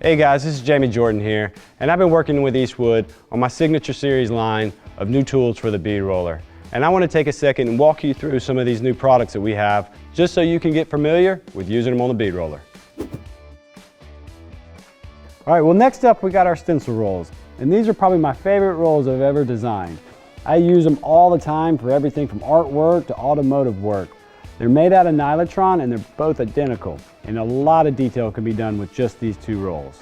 Hey guys, this is Jamey Jordan here, and I've been working with Eastwood on my Signature Series line of new tools for the bead roller. And I want to take a second and walk you through some of these new products that we have, just so you can get familiar with using them on the bead roller. All right, well next up we got our stencil rolls. And these are probably my favorite rolls I've ever designed. I use them all the time for everything from artwork to automotive work. They're made out of nylon and they're both identical, and a lot of detail can be done with just these two rolls.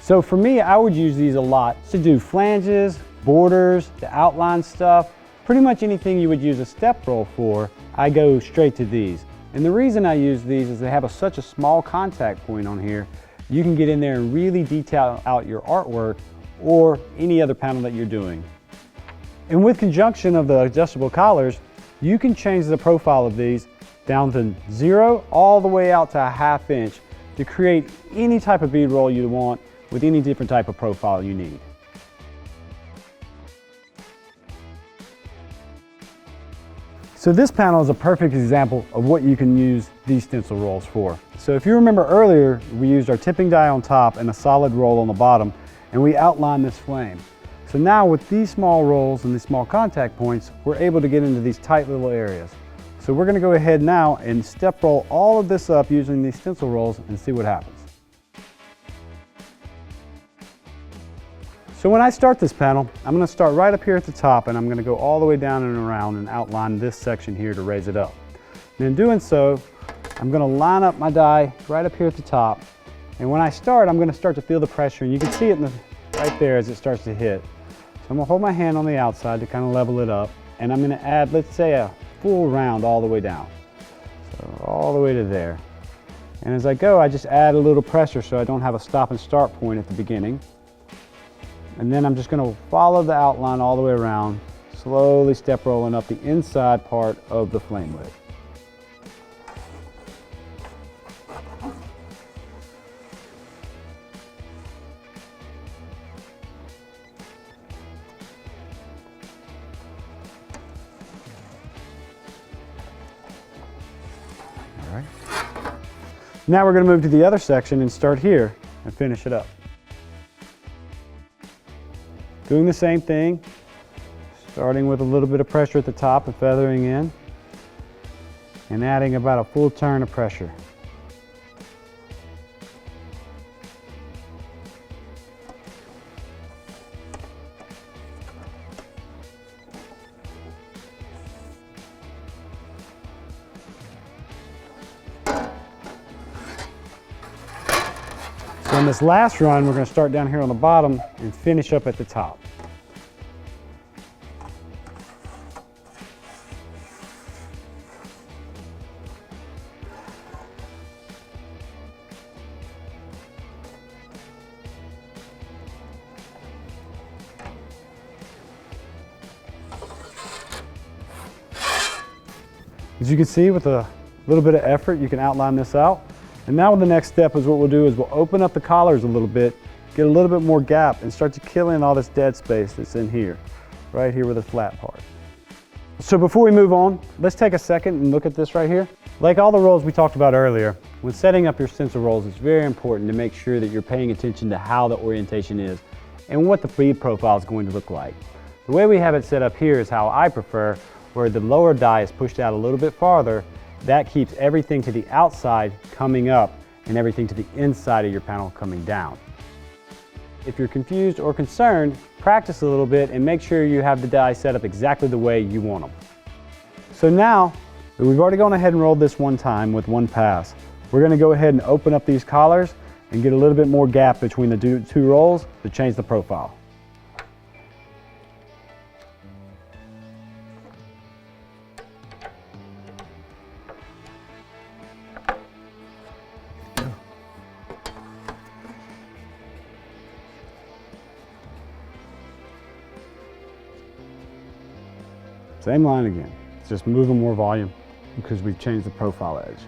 So for me, I would use these a lot to do flanges, borders, to outline stuff, pretty much anything you would use a step roll for, I go straight to these. And the reason I use these is they have such a small contact point on here, you can get in there and really detail out your artwork or any other panel that you're doing. And with conjunction of the adjustable collars, you can change the profile of these down to 0 all the way out to a ½ inch to create any type of bead roll you want with any different type of profile you need. So this panel is a perfect example of what you can use these stencil rolls for. So if you remember earlier, we used our tipping die on top and a solid roll on the bottom, and we outlined this flame. So now with these small rolls and these small contact points, we're able to get into these tight little areas. So we're going to go ahead now and step roll all of this up using these stencil rolls and see what happens. So when I start this panel, I'm going to start right up here at the top, and I'm going to go all the way down and around and outline this section here to raise it up. And in doing so, I'm going to line up my die right up here at the top. And when I start, I'm going to start to feel the pressure, and you can see it right there as it starts to hit. So I'm going to hold my hand on the outside to kind of level it up, and I'm going to add, let's say, a full round all the way down. So all the way to there. And as I go, I just add a little pressure so I don't have a stop and start point at the beginning. And then I'm just going to follow the outline all the way around, slowly step rolling up the inside part of the flame lid. All right. Now we're going to move to the other section and start here and finish it up. Doing the same thing, starting with a little bit of pressure at the top and feathering in, and adding about a full turn of pressure. So in this last run, we're going to start down here on the bottom and finish up at the top. As you can see, with a little bit of effort, you can outline this out. And now the next step is what we'll do is we'll open up the collars a little bit, get a little bit more gap, and start to kill in all this dead space that's in here, right here with the flat part. So before we move on, let's take a second and look at this right here. Like all the rolls we talked about earlier, when setting up your stencil rolls, it's very important to make sure that you're paying attention to how the orientation is and what the bead profile is going to look like. The way we have it set up here is how I prefer, where the lower die is pushed out a little bit farther. That keeps everything to the outside coming up and everything to the inside of your panel coming down. If you're confused or concerned, practice a little bit and make sure you have the die set up exactly the way you want them. So now, we've already gone ahead and rolled this one time with one pass. We're going to go ahead and open up these collars and get a little bit more gap between the two rolls to change the profile. Same line again, it's just moving more volume because we've changed the profile edge.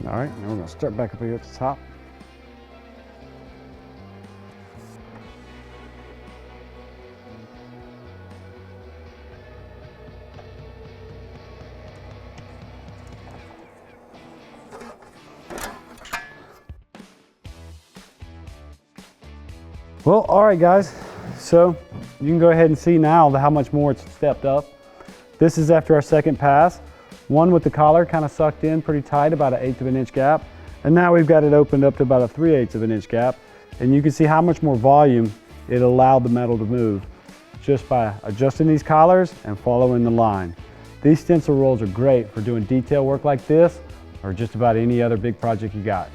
All right, now we're going to start back up here at the top. Well, all right guys, so you can go ahead and see now how much more it's stepped up. This is after our second pass. One with the collar kind of sucked in pretty tight, about 1/8 of an inch gap. And now we've got it opened up to about a 3/8 of an inch gap. And you can see how much more volume it allowed the metal to move just by adjusting these collars and following the line. These stencil rolls are great for doing detail work like this or just about any other big project you got.